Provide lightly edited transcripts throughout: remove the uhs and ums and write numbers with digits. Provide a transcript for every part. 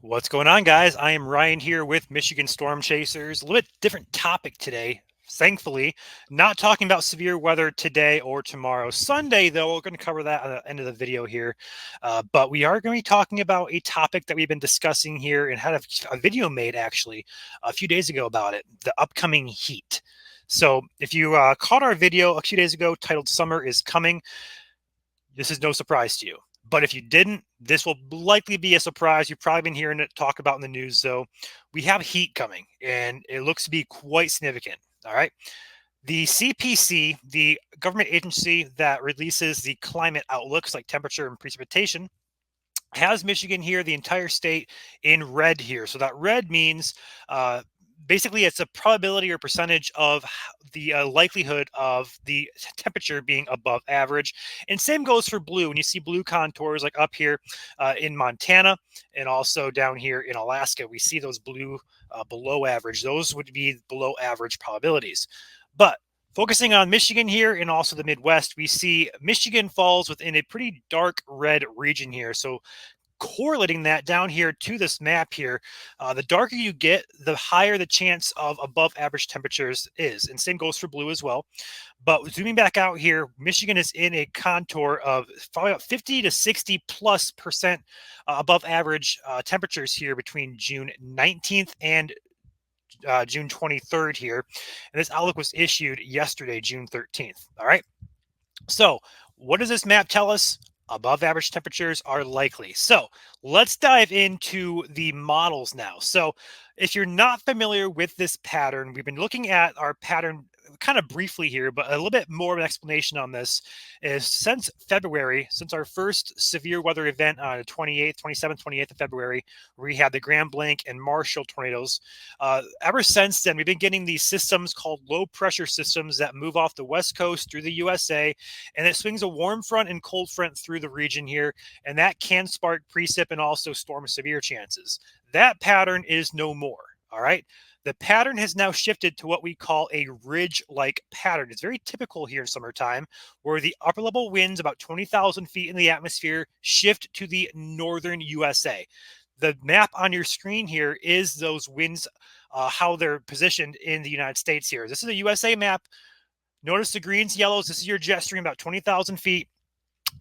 What's going on, guys? I am Ryan here with Michigan Storm Chasers. A little bit different topic today. Thankfully, not talking about severe weather today or tomorrow. Sunday, though, we're going to cover that at the end of the video here. But we are going to be talking about a topic that we've been discussing here and had a video made actually a few days ago about it, the upcoming heat. So if you caught our video a few days ago titled Summer is Coming, this is no surprise to you. But if you didn't, this will likely be a surprise. You've probably been hearing it talk about in the news. So we have heat coming, and it looks to be quite significant. All right. The CPC, the government agency that releases the climate outlooks like temperature and precipitation, has Michigan here, the entire state, in red here. So that red means basically it's a probability or percentage of the likelihood of the temperature being above average. And same goes for blue. When you see blue contours like up here in Montana and also down here in Alaska, we see those blue below average. Those would be below average probabilities. But focusing on Michigan here and also the Midwest, we see Michigan falls within a pretty dark red region here. So correlating that down here to this map here, the darker you get, the higher the chance of above average temperatures is. And same goes for blue as well. But zooming back out here, Michigan is in a contour of probably about 50 to 60+% above average temperatures here between June 19th and June 23rd here. And this outlook was issued yesterday, June 13th. All right. So what does this map tell us? Above average temperatures are likely. So let's dive into the models now. So if you're not familiar with this pattern, we've been looking at our pattern kind of briefly here, but a little bit more of an explanation on this is since February, since our first severe weather event on the 28th, 27th, 28th of February, we had the Grand Blanc and Marshall tornadoes. Ever since then, we've been getting these systems called low pressure systems that move off the West Coast through the USA, and it swings a warm front and cold front through the region here, and that can spark precip and also storm severe chances. That pattern is no more. All right. The pattern has now shifted to what we call a ridge-like pattern. It's very typical here in summertime where the upper level winds about 20,000 feet in the atmosphere shift to the northern USA. The map on your screen here is those winds, how they're positioned in the United States here. This is a USA map. Notice the greens, yellows. This is your jet stream about 20,000 feet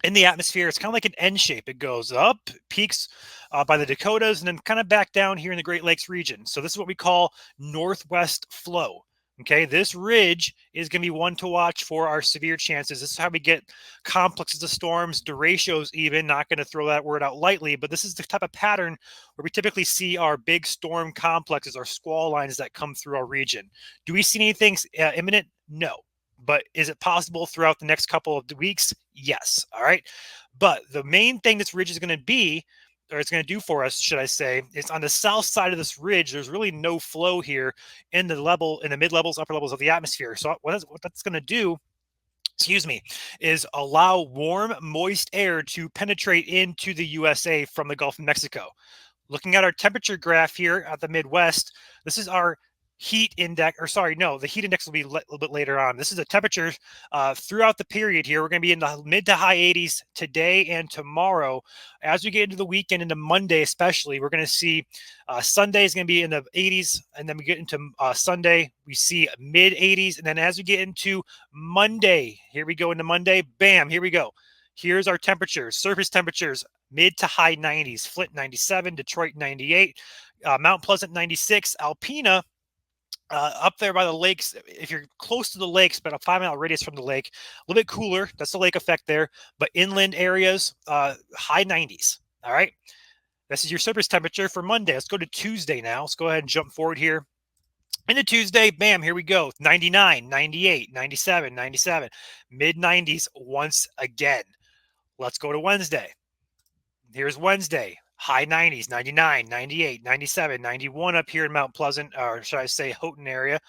in the atmosphere. It's kind of like an N shape. It goes up, peaks by the Dakotas, and then kind of back down here in the Great Lakes region. So this is what we call northwest flow. Okay, this ridge is going to be one to watch for our severe chances. This is how we get complexes of storms, derechos even, not going to throw that word out lightly, but this is the type of pattern where we typically see our big storm complexes, our squall lines that come through our region. Do we see anything imminent? No. But is it possible throughout the next couple of weeks? Yes. All right. But the main thing this ridge is going to be, or it's going to do for us, should I say, is on the south side of this ridge, there's really no flow here in the mid levels, upper levels of the atmosphere. So what that's going to do, excuse me, is allow warm, moist air to penetrate into the USA from the Gulf of Mexico. Looking at our temperature graph here at the Midwest, this is our heat index, or sorry, no, the heat index will be a little bit later on. This is the temperature throughout the period here. We're going to be in the mid to high 80s today and tomorrow. As we get into the weekend, into Monday especially, we're going to see Sunday is going to be in the 80s, and then we get into Sunday, we see mid 80s, and then as we get into Monday, here we go into Monday, bam, here we go. Here's our temperatures, surface temperatures, mid to high 90s, Flint 97, Detroit 98, Mount Pleasant 96, Alpena up there by the lakes. If you're close to the lakes, but a 5-mile radius from the lake, a little bit cooler. That's the lake effect there. But inland areas, high 90s. All right. This is your surface temperature for Monday. Let's go to Tuesday now. Let's go ahead and jump forward here. Into Tuesday, bam, here we go. 99, 98, 97, 97, mid 90s once again. Let's go to Wednesday. Here's Wednesday. High 90s, 99, 98, 97, 91 up here in Mount Pleasant, or should I say Houghton area.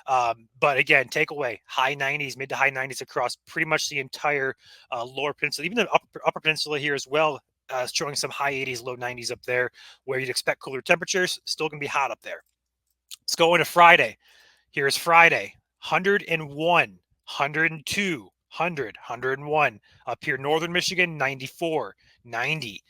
But again, takeaway, high 90s, mid to high 90s across pretty much the entire lower peninsula, even the upper peninsula here as well, showing some high 80s, low 90s up there where you'd expect cooler temperatures. Still going to be hot up there. Let's go into Friday. Here's Friday, 101, 102, 100, 101. Up here, northern Michigan, 94, 90.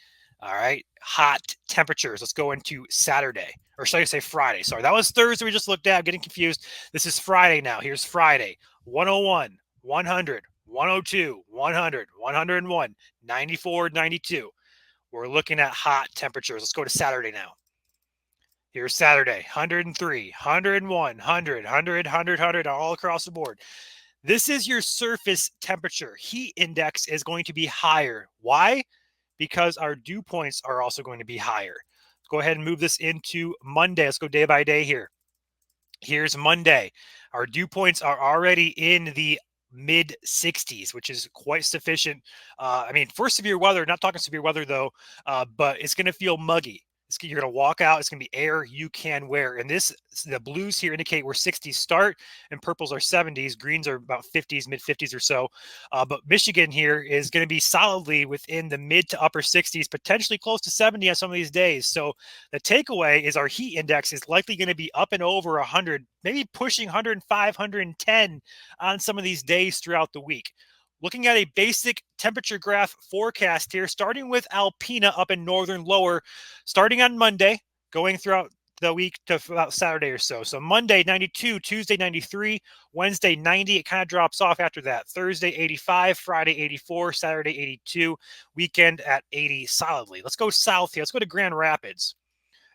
All right. Hot temperatures. Let's go into Saturday. Or should I say Friday? Sorry. That was Thursday we just looked at. Getting confused. This is Friday now. Here's Friday. 101, 100, 102, 100, 101, 94, 92. We're looking at hot temperatures. Let's go to Saturday now. Here's Saturday. 103, 101, 100, 100, 100, 100, all across the board. This is your surface temperature. Heat index is going to be higher. Why? Because our dew points are also going to be higher. Let's go ahead and move this into Monday. Let's go day by day here. Here's Monday. Our dew points are already in the mid 60s, which is quite sufficient. I mean, for severe weather, not talking severe weather though, but it's going to feel muggy. You're going to walk out. It's going to be air you can wear. And the blues here indicate where 60s start and purples are 70s. Greens are about 50s, mid 50s or so. But Michigan here is going to be solidly within the mid to upper 60s, potentially close to 70 on some of these days. So the takeaway is our heat index is likely going to be up and over 100, maybe pushing 105, 110 on some of these days throughout the week. Looking at a basic temperature graph forecast here, starting with Alpena up in northern lower, starting on Monday, going throughout the week to about Saturday or so. So Monday, 92, Tuesday, 93, Wednesday, 90. It kind of drops off after that. Thursday, 85, Friday, 84, Saturday, 82, weekend at 80 solidly. Let's go south here. Let's go to Grand Rapids.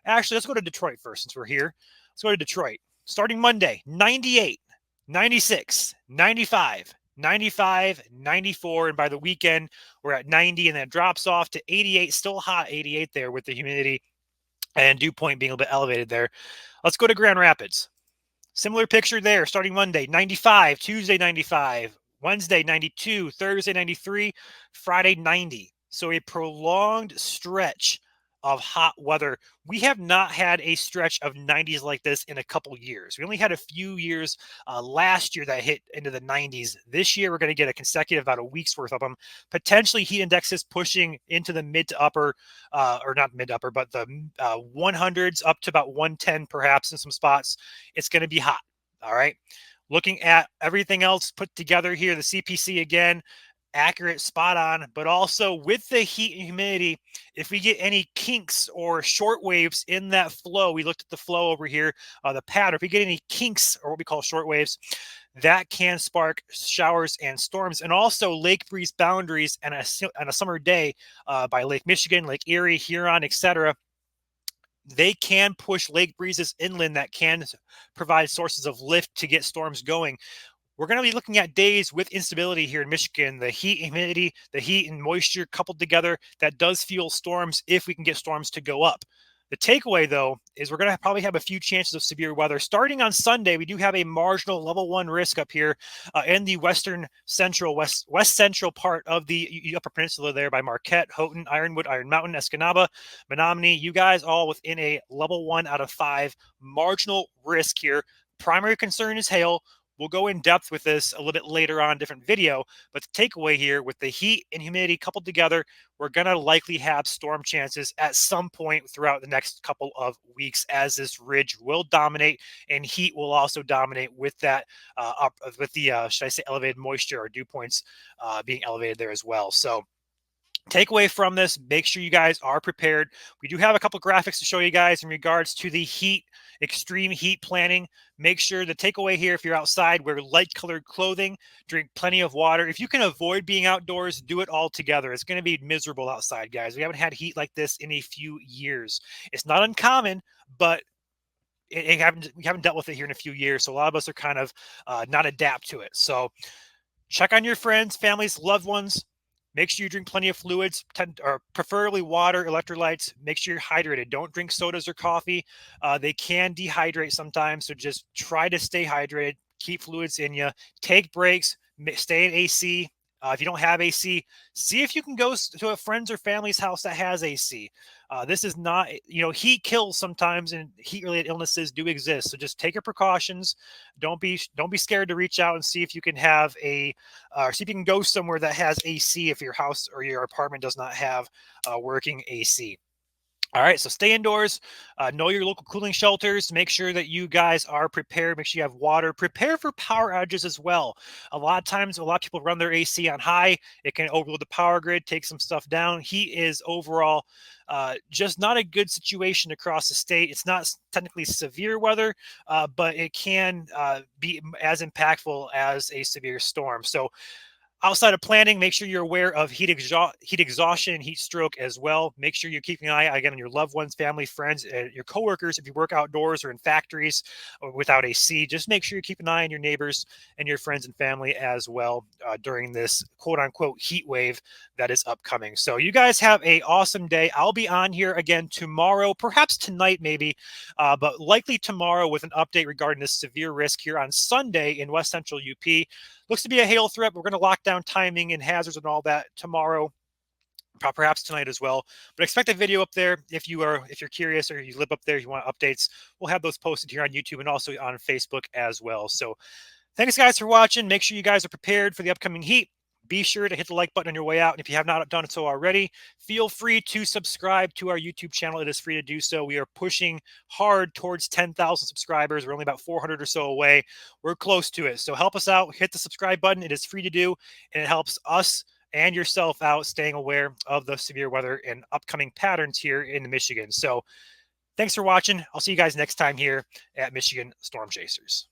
Actually, let's go to Detroit first since we're here. Let's go to Detroit. Starting Monday, 98, 96, 95, 95, 94. And by the weekend, we're at 90, and then it drops off to 88. Still hot 88 there with the humidity and dew point being a little bit elevated there. Let's go to Grand Rapids. Similar picture there. Starting Monday, 95, Tuesday, 95, Wednesday, 92, Thursday, 93, Friday, 90. So a prolonged stretch of hot weather. We have not had a stretch of 90s like this in a couple years. We only had a few years last year that hit into the 90s. This year, we're going to get a consecutive about a week's worth of them. Potentially heat indexes pushing into the mid to upper, or not mid upper, but the 100s up to about 110 perhaps in some spots. It's going to be hot. All right. Looking at everything else put together here, the CPC again, accurate, spot on, but also with the heat and humidity, if we get any kinks or short waves in that flow, we looked at the flow over here, the pattern, if we get any kinks or what we call short waves, that can spark showers and storms, and also lake breeze boundaries and on a summer day by Lake Michigan, Lake Erie, Huron, etc. They can push lake breezes inland that can provide sources of lift to get storms going. We're going to be looking at days with instability here in Michigan. The heat and humidity, the heat and moisture coupled together, that does fuel storms if we can get storms to go up. The takeaway, though, is we're going to probably have a few chances of severe weather. Starting on Sunday, we do have a marginal level 1 risk up here in the west central part of the Upper Peninsula there by Marquette, Houghton, Ironwood, Iron Mountain, Escanaba, Menominee. You guys all within a level 1 out of 5 marginal risk here. Primary concern is hail. We'll go in depth with this a little bit later on, different video, but the takeaway here with the heat and humidity coupled together, we're going to likely have storm chances at some point throughout the next couple of weeks as this ridge will dominate and heat will also dominate with that, should I say elevated moisture or dew points being elevated there as well. So takeaway from this, make sure you guys are prepared. We do have a couple graphics to show you guys in regards to the heat, extreme heat planning. Make sure the takeaway here, if you're outside, wear light colored clothing, drink plenty of water. If you can avoid being outdoors, do it all together. It's going to be miserable outside, guys. We haven't had heat like this in a few years. It's not uncommon, but we haven't dealt with it here in a few years. So a lot of us are kind of not adapt to it. So check on your friends, families, loved ones. Make sure you drink plenty of fluids, or preferably water, electrolytes. Make sure you're hydrated. Don't drink sodas or coffee. They can dehydrate sometimes, so just try to stay hydrated. Keep fluids in you. Take breaks. Stay in AC. If you don't have AC, see if you can go to a friend's or family's house that has AC. This is not, heat kills sometimes, and heat-related illnesses do exist. So just take your precautions. Don't be scared to reach out and see if you can have see if you can go somewhere that has AC if your house or your apartment does not have working AC. All right, so stay indoors. Know your local cooling shelters. Make sure that you guys are prepared. Make sure you have water. Prepare for power outages as well. A lot of times, a lot of people run their AC on high. It can overload the power grid, take some stuff down. Heat is overall just not a good situation across the state. It's not technically severe weather, but it can be as impactful as a severe storm. So outside of planning, make sure you're aware of heat exhaustion, heat stroke as well. Make sure you're keeping an eye again on your loved ones, family, friends, and your coworkers. If you work outdoors or in factories or without AC, just make sure you keep an eye on your neighbors and your friends and family as well during this quote unquote heat wave that is upcoming. So you guys have a awesome day. I'll be on here again tomorrow, perhaps tonight maybe, but likely tomorrow with an update regarding this severe risk here on Sunday in West Central UP. Looks to be a hail threat. We're going to lock down timing and hazards and all that tomorrow, perhaps tonight as well. But expect a video up there if you're curious or you live up there, you want updates. We'll have those posted here on YouTube and also on Facebook as well. So thanks, guys, for watching. Make sure you guys are prepared for the upcoming heat. Be sure to hit the like button on your way out. And if you have not done so already, feel free to subscribe to our YouTube channel. It is free to do so. We are pushing hard towards 10,000 subscribers. We're only about 400 or so away. We're close to it. So help us out. Hit the subscribe button. It is free to do, and it helps us and yourself out staying aware of the severe weather and upcoming patterns here in Michigan. So thanks for watching. I'll see you guys next time here at Michigan Storm Chasers.